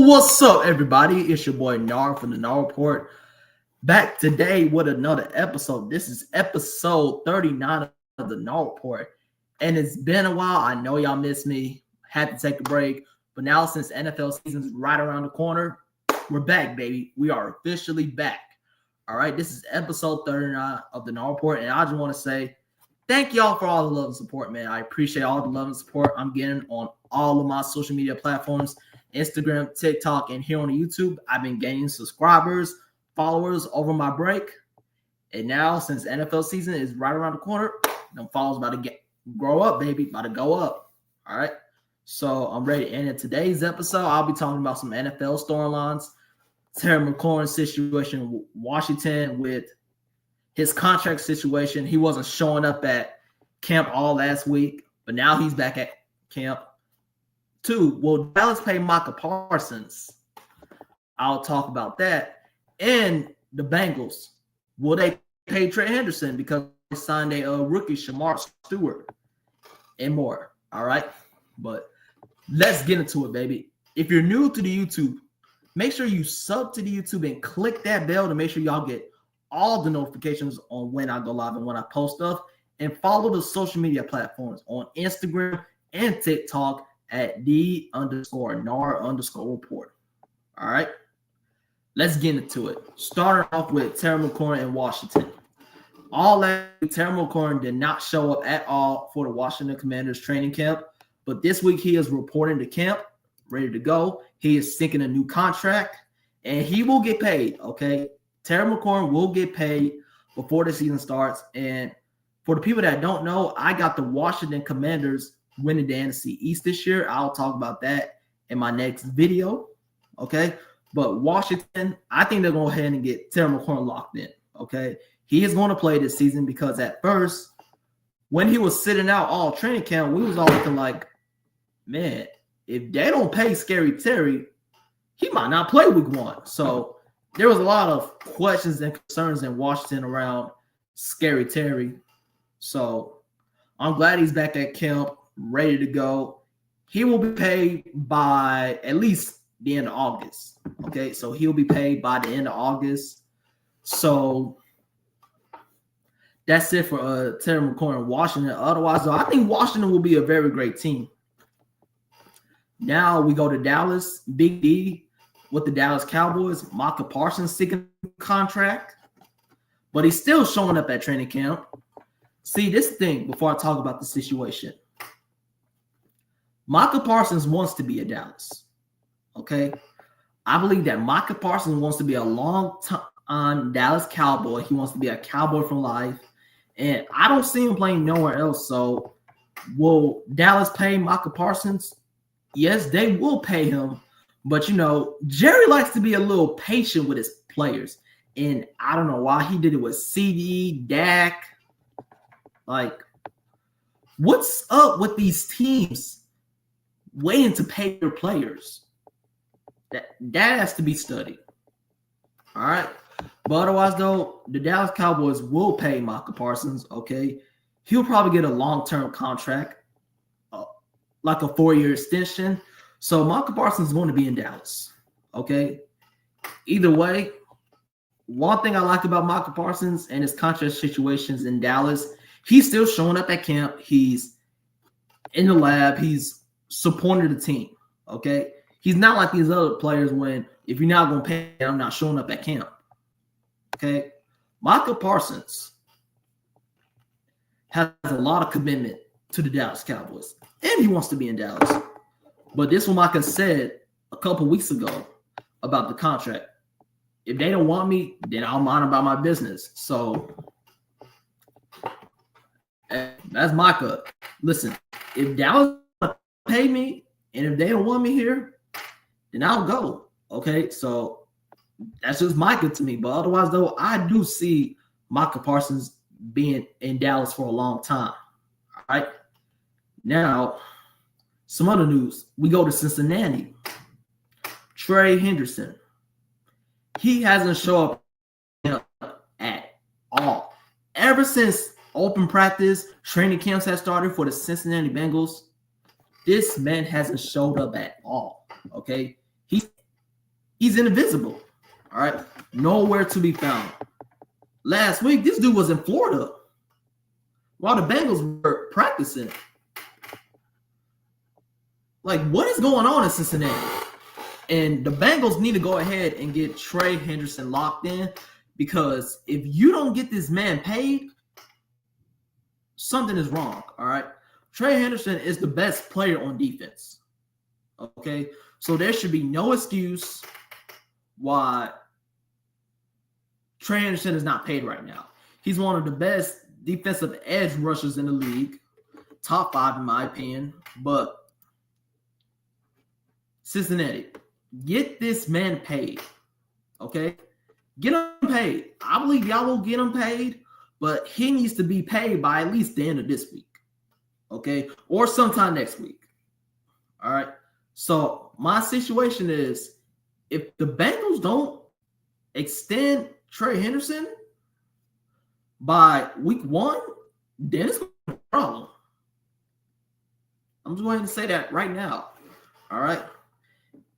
What's up, everybody? It's your boy Nar from the Nar Report. Back today with another episode. This is episode 39 of the Nar Report. And it's been a while. I know y'all missed me. Had to take a break. But now since NFL season's right around the corner, we're back, baby. We are officially back. All right, this is episode 39 of the Nar Report. And I just want to say thank y'all for all the love and support, man. I appreciate all the love and support I'm getting on all of my social media platforms. Instagram, TikTok, and here on YouTube. I've been gaining subscribers, followers over my break. And now, since NFL season is right around the corner, them followers about to grow up, baby. About to go up. All right. So I'm ready. And in today's episode, I'll be talking about some NFL storylines. Terry McLaurin situation in Washington with his contract situation. He wasn't showing up at camp all last week, but now he's back at camp. 2, will Dallas pay Micah Parsons? I'll talk about that. And the Bengals, will they pay Trey Henderson because they signed a rookie, Shamar Stewart, and more. All right, but let's get into it, baby. If you're new to the YouTube, make sure you sub to the YouTube and click that bell to make sure y'all get all the notifications on when I go live and when I post stuff. And follow the social media platforms on Instagram and TikTok at _NAR_report. All right, let's get into it. Starting off with Terry McLaurin in Washington. All that Terry McLaurin did not show up at all for the Washington Commanders training camp, but this week he is reporting to camp, ready to go. He is seeking a new contract, and he will get paid. Okay, Terry McLaurin will get paid before the season starts. And for the people that don't know, I got the Washington Commanders winning the NFC East this year. I'll talk about that in my next video, okay? But Washington, I think they're going to go ahead and get Terry McLaurin locked in, okay? He is going to play this season because at first, when he was sitting out all training camp, we was all looking like, man, if they don't pay Scary Terry, he might not play week 1. So there was a lot of questions and concerns in Washington around Scary Terry. So I'm glad he's back at camp, ready to go. He will be paid by at least the end of August. Okay, so he'll be paid by the end of August. So that's it for Terry McLaurin in Washington. Otherwise, though, I think Washington will be a very great team. Now we go to Dallas. Big D with the Dallas Cowboys. Micah Parsons seeking a contract, but he's still showing up at training camp. See, this thing, before I talk about the situation, Micah Parsons wants to be a Dallas, okay? I believe that Micah Parsons wants to be a long-time Dallas Cowboy. He wants to be a Cowboy for life, and I don't see him playing nowhere else. So will Dallas pay Micah Parsons? Yes, they will pay him, but, you know, Jerry likes to be a little patient with his players, and I don't know why he did it with CD, Dak. Like, what's up with these teams waiting to pay their players? That has to be studied. All right. But otherwise, though, the Dallas Cowboys will pay Micah Parsons, okay? He'll probably get a long-term contract, like a 4-year extension. So Micah Parsons is going to be in Dallas, okay? Either way, one thing I like about Micah Parsons and his contract situations in Dallas, he's still showing up at camp. He's in the lab. He's supporting the team, okay? He's not like these other players when if you're not going to pay, I'm not showing up at camp, okay? Micah Parsons has a lot of commitment to the Dallas Cowboys, and he wants to be in Dallas. But this is what Micah said a couple weeks ago about the contract. If they don't want me, then I'll mind about my business. So that's Micah. Listen, if Dallas pay me, and if they don't want me here, then I'll go. Okay, so that's just Micah to me. But otherwise, though, I do see Micah Parsons being in Dallas for a long time. All right. Now, some other news. We go to Cincinnati. Trey Henderson. He hasn't shown up at all. Ever since open practice, training camps have started for the Cincinnati Bengals, this man hasn't showed up at all, okay? He's invisible. All right. Nowhere to be found. Last week, this dude was in Florida while the Bengals were practicing. Like, what is going on in Cincinnati? And the Bengals need to go ahead and get Trey Henderson locked in, because if you don't get this man paid, something is wrong, all right? Trey Henderson is the best player on defense, okay? So there should be no excuse why Trey Henderson is not paid right now. He's one of the best defensive edge rushers in the league, top 5 in my opinion. But Cincinnati, get this man paid, okay? Get him paid. I believe y'all will get him paid, but he needs to be paid by at least the end of this week, okay? Or sometime next week, all right? So my situation is, if the Bengals don't extend Trey Henderson by week 1, then it's going to be a problem. I'm just going to say that right now, all right?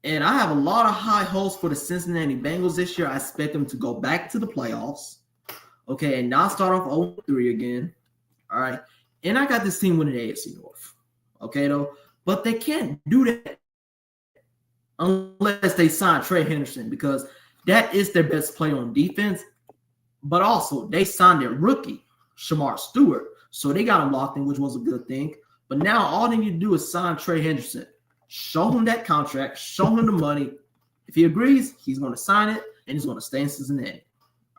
And I have a lot of high hopes for the Cincinnati Bengals this year. I expect them to go back to the playoffs, okay, and not start off 0-3 again, all right? And I got this team winning the AFC North, okay, though? But they can't do that unless they sign Trey Henderson, because that is their best player on defense. But also, they signed their rookie, Shamar Stewart, so they got him locked in, which was a good thing. But now all they need to do is sign Trey Henderson. Show him that contract, show him the money. If he agrees, he's going to sign it, and he's going to stay in Cincinnati.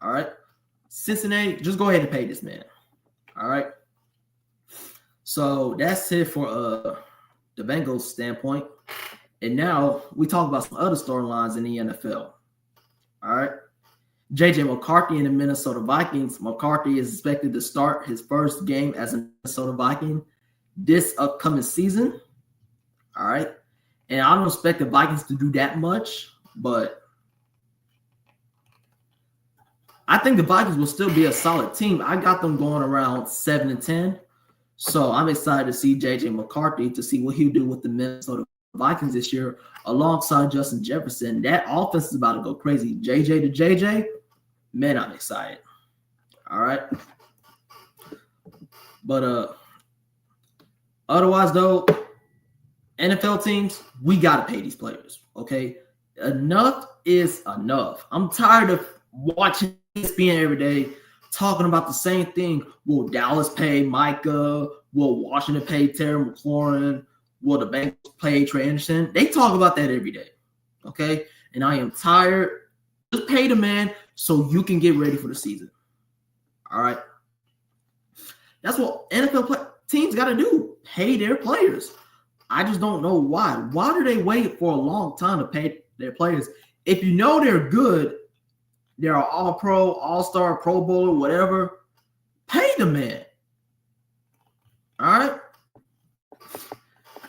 All right? Cincinnati, just go ahead and pay this man. All right? So that's it for the Bengals standpoint. And now we talk about some other storylines in the NFL. All right? J.J. McCarthy and the Minnesota Vikings. McCarthy is expected to start his first game as a Minnesota Viking this upcoming season. All right? And I don't expect the Vikings to do that much, but I think the Vikings will still be a solid team. I got them going around 7-10. So I'm excited to see J.J. McCarthy, to see what he'll do with the Minnesota Vikings this year alongside Justin Jefferson. That offense is about to go crazy. J.J. to J.J., man, I'm excited. All right. But otherwise, though, NFL teams, we got to pay these players, okay? Enough is enough. I'm tired of watching ESPN every day talking about the same thing. Will Dallas pay Micah? Will Washington pay Terry McLaurin? Will the Bengals pay Trey Anderson? They talk about that every day, okay? And I am tired. Just pay the man so you can get ready for the season, all right? That's what NFL teams got to do, pay their players. I just don't know why. Why do they wait for a long time to pay their players? If you know they're good, they're an all-pro, all-star, Pro Bowler, whatever, pay the man. All right?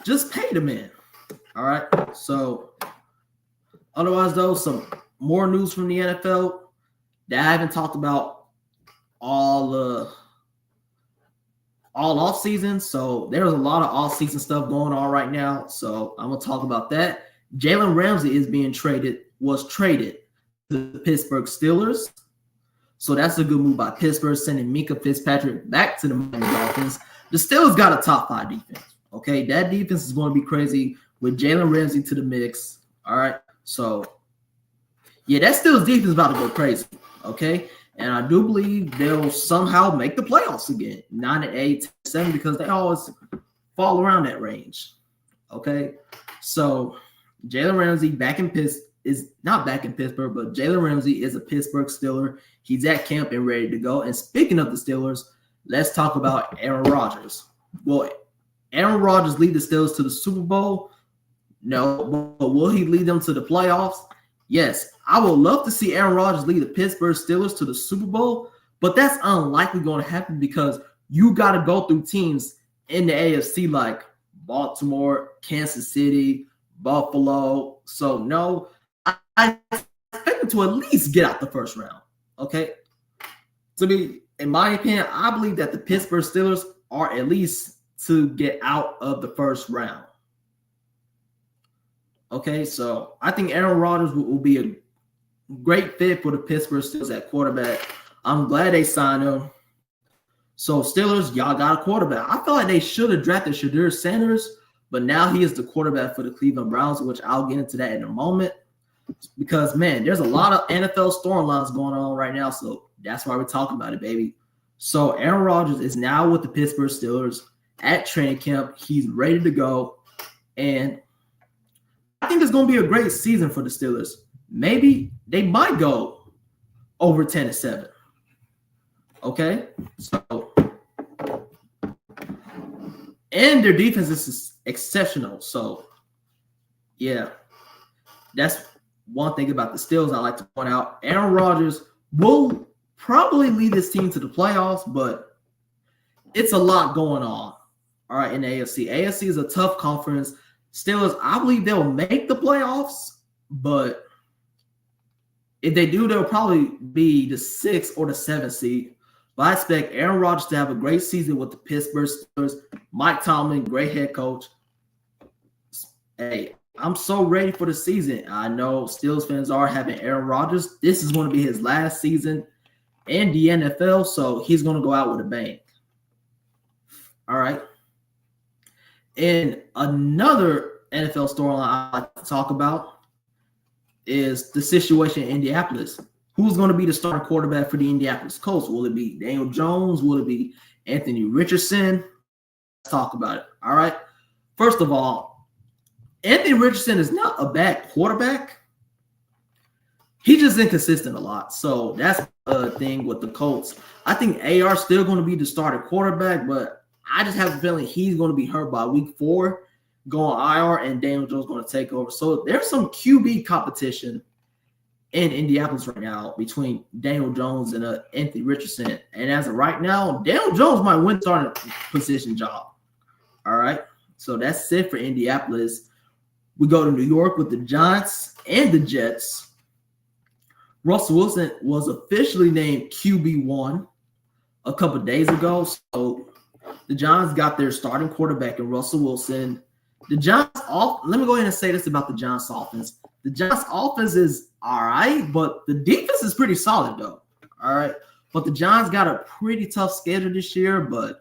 Just pay the man. All right? So, otherwise, though, some more news from the NFL that I haven't talked about all offseason. So there's a lot of offseason stuff going on right now. So I'm going to talk about that. Jalen Ramsey was traded to the Pittsburgh Steelers. So that's a good move by Pittsburgh, sending Micah Fitzpatrick back to the Miami Dolphins. The Steelers got a top 5 defense. Okay, that defense is going to be crazy with Jalen Ramsey to the mix. All right, so yeah, that Steelers defense is about to go crazy. Okay. And I do believe they'll somehow make the playoffs again, 9-8, 7, because they always fall around that range. Okay, so Jalen Ramsey is not back in Pittsburgh, but Jalen Ramsey is a Pittsburgh Steeler. He's at camp and ready to go. And speaking of the Steelers, let's talk about Aaron Rodgers. Will Aaron Rodgers lead the Steelers to the Super Bowl? No, but will he lead them to the playoffs? Yes. I would love to see Aaron Rodgers lead the Pittsburgh Steelers to the Super Bowl, but that's unlikely going to happen because you got to go through teams in the AFC like Baltimore, Kansas City, Buffalo. So, no, I expect them to at least get out the first round, okay? To me, in my opinion, I believe that the Pittsburgh Steelers are at least to get out of the first round. Okay, so I think Aaron Rodgers will be a great fit for the Pittsburgh Steelers at quarterback. I'm glad they signed him. So Steelers, y'all got a quarterback. I feel like they should have drafted Shadur Sanders, but now he is the quarterback for the Cleveland Browns, which I'll get into that in a moment. Because, man, there's a lot of NFL storylines going on right now, so that's why we're talking about it, baby. So Aaron Rodgers is now with the Pittsburgh Steelers at training camp. He's ready to go, and I think it's going to be a great season for the Steelers. Maybe they might go over 10-7. Okay, so and their defense is exceptional. So, yeah, that's one thing about the Steelers I like to point out. Aaron Rodgers will probably lead this team to the playoffs, but it's a lot going on. All right, in the AFC. AFC is a tough conference. Steelers, I believe they'll make the playoffs, but if they do, they'll probably be the 6th or the 7th seed. But I expect Aaron Rodgers to have a great season with the Pittsburgh Steelers. Mike Tomlin, great head coach. Hey, I'm so ready for the season. I know Steelers fans are having Aaron Rodgers. This is going to be his last season in the NFL, so he's going to go out with a bang. All right. And another NFL storyline I like to talk about is the situation in Indianapolis. Who's going to be the starting quarterback for the Indianapolis Colts? Will it be Daniel Jones? Will it be Anthony Richardson? Let's talk about it. All right. First of all, Anthony Richardson is not a bad quarterback. He's just inconsistent a lot. So that's a thing with the Colts. I think AR is still going to be the starting quarterback, but I just have a feeling he's going to be hurt by week 4, going IR, and Daniel Jones is going to take over. So there's some QB competition in Indianapolis right now between Daniel Jones and Anthony Richardson. And as of right now, Daniel Jones might win the starting position job. All right. So that's it for Indianapolis. We go to New York with the Giants and the Jets. Russell Wilson was officially named QB1 a couple of days ago. So the Giants got their starting quarterback in Russell Wilson. The Giants let me go ahead and say this about the Giants offense. The Giants offense is all right, but the defense is pretty solid, though. All right. But the Giants got a pretty tough schedule this year, but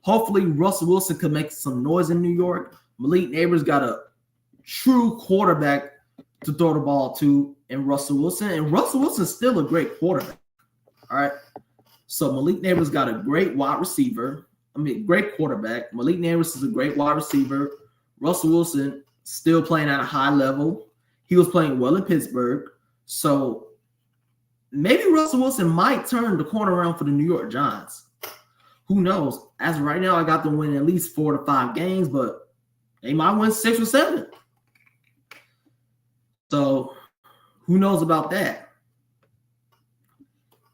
hopefully Russell Wilson could make some noise in New York. Malik Neighbors got a true quarterback to throw the ball to in Russell Wilson, and Russell Wilson's still a great quarterback. All right. So Malik Neighbors got a great wide receiver. Great quarterback. Malik Neighbors is a great wide receiver. Russell Wilson still playing at a high level. He was playing well in Pittsburgh. So maybe Russell Wilson might turn the corner around for the New York Giants. Who knows? As of right now, I got them winning at least 4 to 5 games, but they might win 6 or 7. So who knows about that?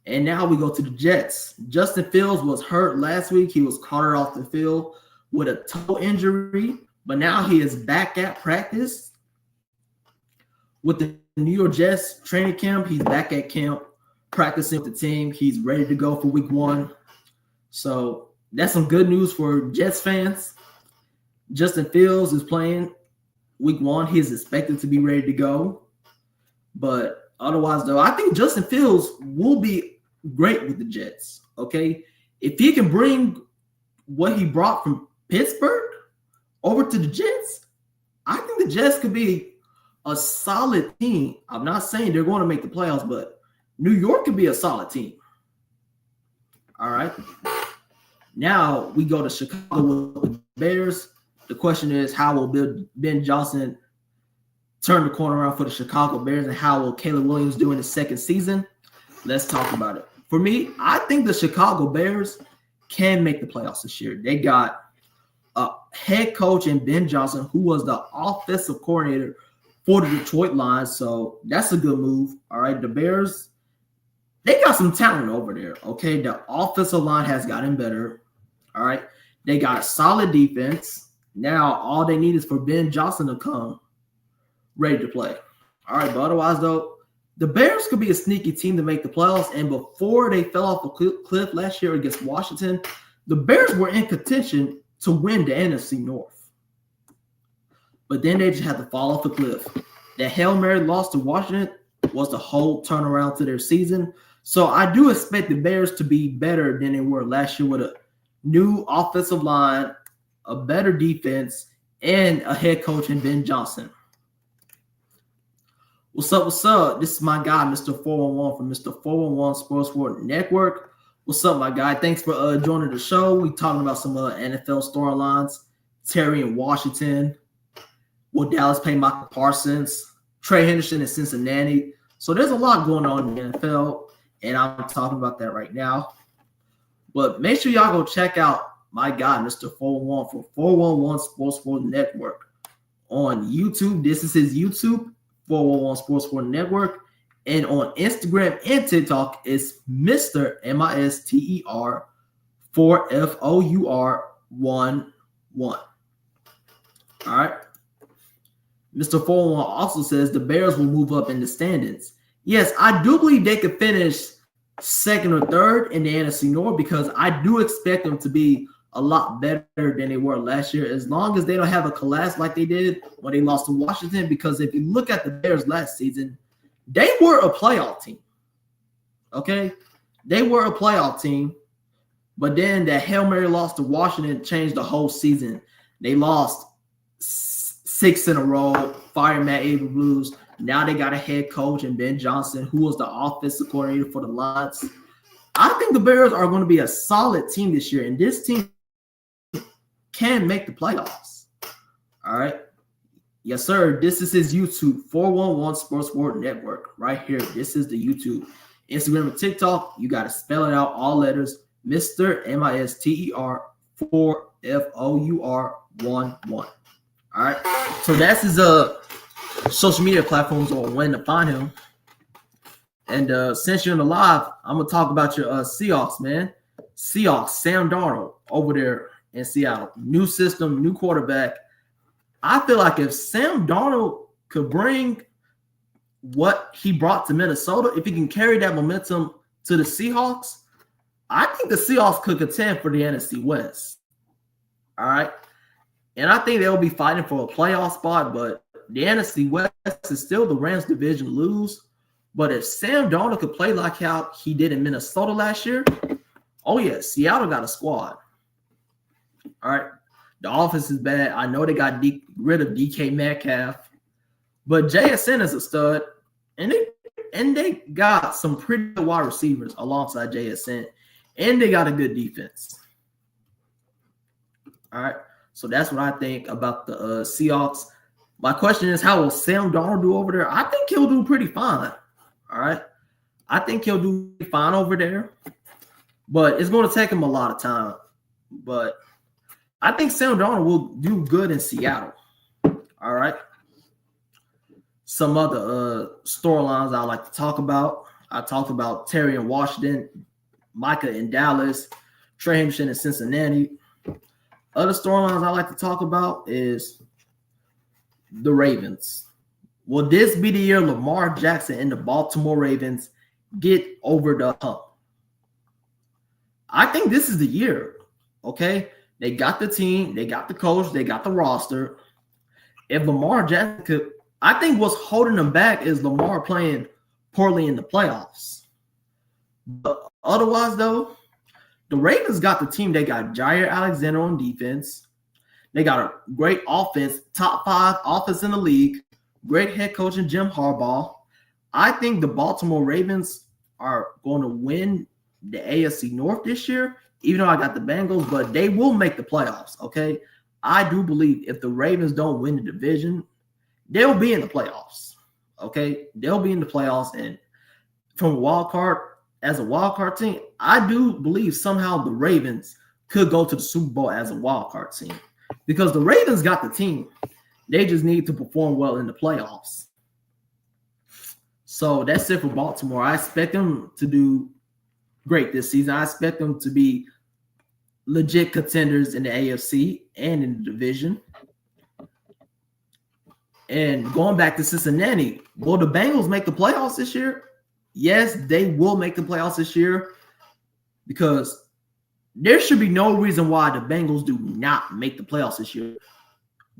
And now we go to the Jets. Justin Fields was hurt last week. He was carted off the field with a toe injury, but now he is back at practice with the New York Jets training camp. He's back at camp practicing with the team. He's ready to go for week 1. So that's some good news for Jets fans. Justin Fields is playing week 1. He's expected to be ready to go. But otherwise, though, I think Justin Fields will be great with the Jets, okay? If he can bring what he brought from Pittsburgh over to the Jets, I think the Jets could be a solid team. I'm not saying they're going to make the playoffs, but New York could be a solid team. All right. Now we go to Chicago with the Bears. The question is, how will Ben Johnson turn the corner around for the Chicago Bears, and how will Caleb Williams do in his second season? Let's talk about it. For me, I think the Chicago Bears can make the playoffs this year. They got a head coach in Ben Johnson, who was the offensive coordinator for the Detroit Lions, so that's a good move. All right, the Bears, they got some talent over there, okay? The offensive line has gotten better, all right? They got a solid defense. Now all they need is for Ben Johnson to come ready to play. All right, but otherwise, though, the Bears could be a sneaky team to make the playoffs, and before they fell off a cliff last year against Washington, the Bears were in contention to win the NFC North. but then they just had to fall off a cliff. That Hail Mary loss to Washington was the whole turnaround to their season. So I do expect the Bears to be better than they were last year with a new offensive line, a better defense, and a head coach in Ben Johnson. What's up? What's up? This is my guy, Mr. 411 from Mr. 411 Sports Sport Network. What's up, my guy? Thanks for joining the show. We talking about some NFL storylines. Terry in Washington. Will Dallas pay Micah Parsons? Trey Henderson in Cincinnati. So there's a lot going on in the NFL, and I'm talking about that right now. But make sure y'all go check out my guy, Mr. 411 from 411 Sports Sport Network on YouTube. This is his YouTube, 411 Sports Sport Network. And on Instagram and TikTok, it's Mr. MISTER 4FOUR11. All right. Mr. 411 also says the Bears will move up in the standings. Yes, I do believe they could finish second or third in the NFC North because I do expect them to be a lot better than they were last year, as long as they don't have a collapse like they did when they lost to Washington. Because if you look at the Bears last season, they were a playoff team. Okay? They were a playoff team. But then that Hail Mary loss to Washington changed the whole season. They lost 6 in a row, fired Matt Eberflus. Now they got a head coach in Ben Johnson, who was the offensive coordinator for the Lions. I think the Bears are going to be a solid team this year, and this team can make the playoffs. All right. Yes, sir. This is his YouTube, 411 Sports Sport Network, right here. This is the YouTube. Instagram and TikTok, you got to spell it out, all letters, Mr. MISTER 4FOUR11. All right. So that's his social media platforms on when to find him. And since you're in the live, I'm going to talk about your Seahawks, man. Seahawks, Sam Darnold over there in Seattle. New system, new quarterback. I feel like if Sam Darnold could bring what he brought to Minnesota, if he can carry that momentum to the Seahawks, I think the Seahawks could contend for the NFC West. All right. And I think they'll be fighting for a playoff spot, but the NFC West is still the Rams division to lose. But if Sam Darnold could play like how he did in Minnesota last year, oh yeah, Seattle got a squad. All right. The offense is bad. I know they got rid of DK Metcalf, but JSN is a stud, and they got some pretty good wide receivers alongside JSN, and they got a good defense. All right. So that's what I think about the Seahawks. My question is, how will Sam Darnold do over there? I think he'll do pretty fine. All right. I think he'll do fine over there, but it's going to take him a lot of time. But I think Sam Darnold will do good in Seattle. All right. Some other storylines I like to talk about. I talked about Terry in Washington, Micah in Dallas, Trey Henderson in Cincinnati. Other storylines I like to talk about is the Ravens. Will this be the year Lamar Jackson and the Baltimore Ravens get over the hump? I think this is the year, okay? They got the team, they got the coach, they got the roster. If Lamar Jackson could, I think what's holding them back is Lamar playing poorly in the playoffs. But otherwise, though, the Ravens got the team. They got Jair Alexander on defense. They got a great offense, top 5 offense in the league. Great head coach in Jim Harbaugh. I think the Baltimore Ravens are going to win the AFC North this year, even though I got the Bengals, but they will make the playoffs, okay? I do believe if the Ravens don't win the division, they'll be in the playoffs, okay? They'll be in the playoffs, and from a wild card, as a wild card team, I do believe somehow the Ravens could go to the Super Bowl as a wild card team because the Ravens got the team. They just need to perform well in the playoffs. So that's it for Baltimore. I expect them to do great this season. I expect them to be legit contenders in the AFC and in the division. And going back to Cincinnati, will the Bengals make the playoffs this year? Yes, they will make the playoffs this year because there should be no reason why the Bengals do not make the playoffs this year.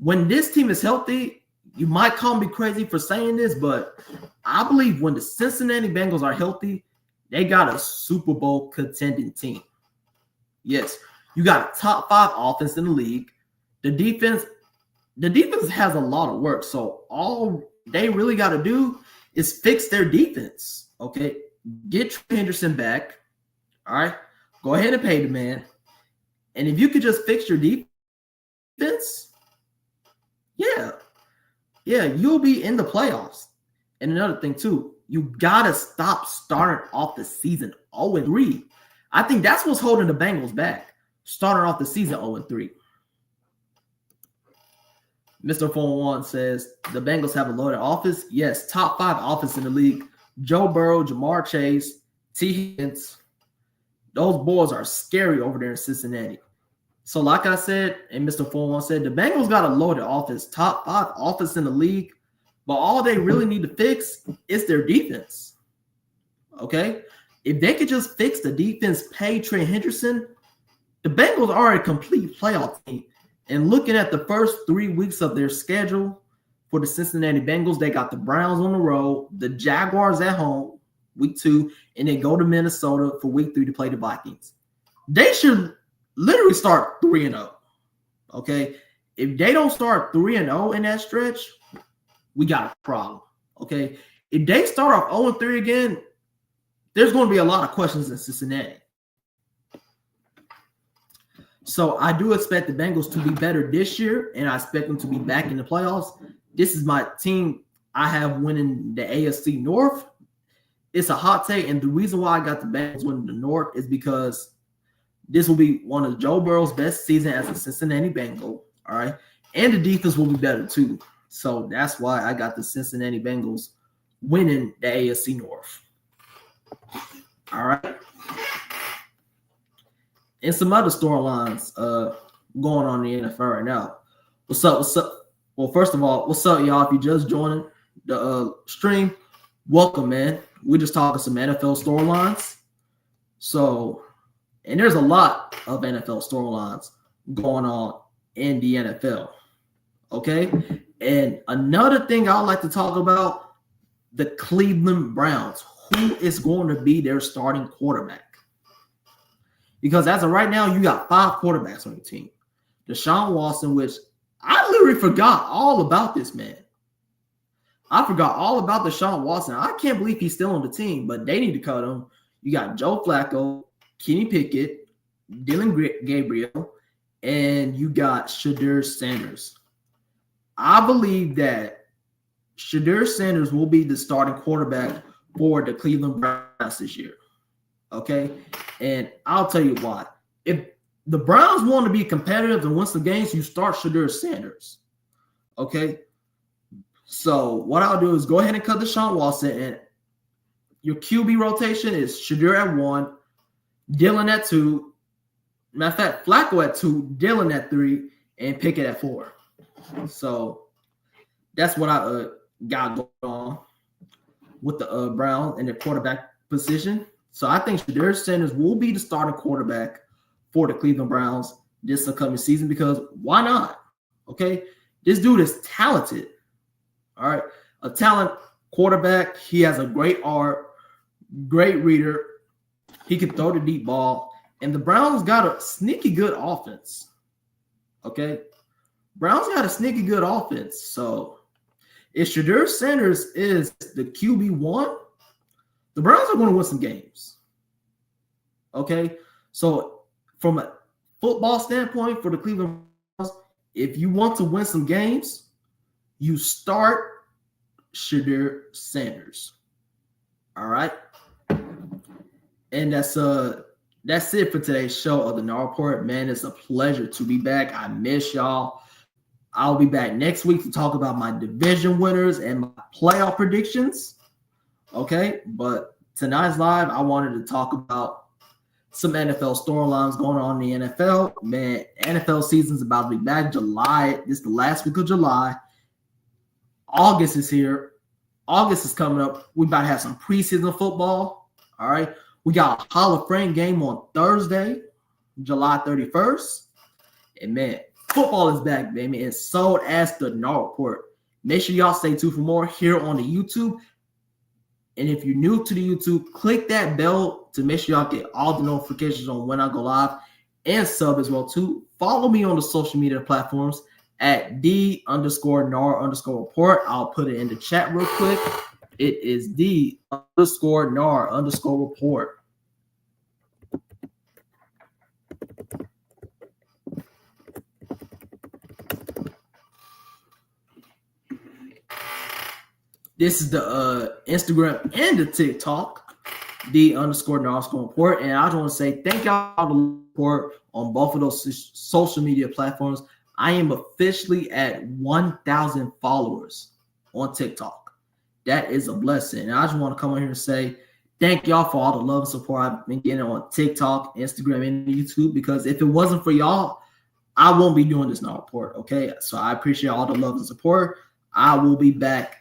when this team is healthy, you might call me crazy for saying this, but I believe when the Cincinnati Bengals are healthy, they got a Super Bowl contending team. Yes, you got a top 5 offense in the league. The defense has a lot of work. So all they really got to do is fix their defense. Okay, get Trey Henderson back. All right, go ahead and pay the man. And if you could just fix your defense, yeah, you'll be in the playoffs. And another thing too, you gotta stop starting off the season 0-3. I think that's what's holding the Bengals back. Starting off the season 0-3. Mr. 401 says the Bengals have a loaded offense. Yes, top 5 offense in the league. Joe Burrow, Jamar Chase, T. Higgins. Those boys are scary over there in Cincinnati. So like I said, and Mr. 401 said, the Bengals got a loaded offense, top 5 offense in the league, but all they really need to fix is their defense. Okay? If they could just fix the defense, pay Trey Henderson, the Bengals are a complete playoff team. And looking at the first 3 weeks of their schedule for the Cincinnati Bengals, they got the Browns on the road, the Jaguars at home, week 2, and then go to Minnesota for week 3 to play the Vikings. They should literally start 3-0. Okay? If they don't start 3-0 in that stretch, we got a problem. Okay? If they start off 0-3 again, there's going to be a lot of questions in Cincinnati. So I do expect the Bengals to be better this year, and I expect them to be back in the playoffs. This is my team I have winning the AFC North. It's a hot take, and the reason why I got the Bengals winning the North is because this will be one of Joe Burrow's best season as a Cincinnati Bengal, all right? And the defense will be better too. So that's why I got the Cincinnati Bengals winning the AFC North. All right. And some other storylines going on in the NFL right now. What's up? Well, first of all, what's up, y'all? If you just joining the stream, welcome, man. We're just talking some NFL storylines. So, and there's a lot of NFL storylines going on in the NFL. Okay? And another thing I'd like to talk about, the Cleveland Browns. Who is going to be their starting quarterback? Because as of right now, you got 5 quarterbacks on your team. Deshaun Watson, which I literally forgot all about this man. I forgot all about Deshaun Watson. I can't believe he's still on the team, but they need to cut him. You got Joe Flacco, Kenny Pickett, Dylan Gabriel, and you got Shedeur Sanders. I believe that Shedeur Sanders will be the starting quarterback for the Cleveland Browns this year. Okay? And I'll tell you why. If the Browns want to be competitive and win some games, you start Shedeur Sanders. Okay? So what I'll do is go ahead and cut Deshaun Watson, and your QB rotation is Shedeur at 1, Dylan at 2, matter of fact, Flacco at 2, Dylan at 3, and Pickett at 4. So that's what I got going on with the Browns and their quarterback position. So I think Shedeur Sanders will be the starting quarterback for the Cleveland Browns this upcoming season, because why not? Okay, this dude is talented. All right, a talent quarterback. He has a great arm, great reader. He can throw the deep ball, and the Browns got a sneaky good offense. Okay, Browns got a sneaky good offense. So if Shedeur Sanders is the QB1, the Browns are going to win some games. Okay? So from a football standpoint for the Cleveland Browns, if you want to win some games, you start Shedeur Sanders. All right? And that's it for today's show of the Nard Report. Man, it's a pleasure to be back. I miss y'all. I'll be back next week to talk about my division winners and my playoff predictions. Okay, but tonight's live, I wanted to talk about some NFL storylines going on in the NFL. Man, NFL season's about to be back. July, this is the last week of July. August is here. August is coming up. We about to have some preseason football. All right, we got a Hall of Fame game on Thursday, July 31st. And man, Football is back, baby, and so as the Gnar Report. Make sure y'all stay tuned for more here on the YouTube. And if you're new to the YouTube, click that bell to make sure y'all get all the notifications on when I go live, and sub as well too. Follow me on the social media platforms at _Gnar_report. I'll put it in the chat real quick. It is _Gnar_report. This is the Instagram and the TikTok, _Gnar_report. And I just want to say thank y'all for the support on both of those social media platforms. I am officially at 1,000 followers on TikTok. That is a blessing. And I just want to come on here and say thank y'all for all the love and support I've been getting on TikTok, Instagram, and YouTube. Because if it wasn't for y'all, I won't be doing this Gnar Report. Okay, so I appreciate all the love and support. I will be back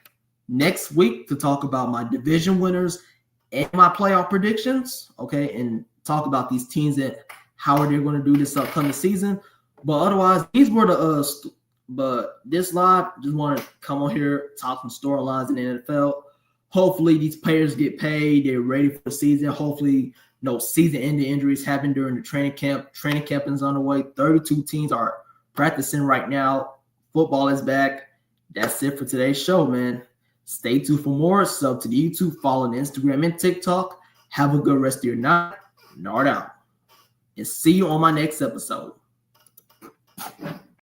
next week to talk about my division winners and my playoff predictions, okay, and talk about these teams that how are they going to do this upcoming season. But otherwise, these were the but this live, just want to come on here, talk some storylines in the NFL. Hopefully these players get paid, they're ready for the season. Hopefully no season-ending injuries happen during the training camp. Training camp is underway. 32 teams are practicing right now. Football is back. That's it for today's show, man. Stay tuned for more. Sub to the YouTube, follow on Instagram and TikTok. Have a good rest of your night. Nard out. And see you on my next episode.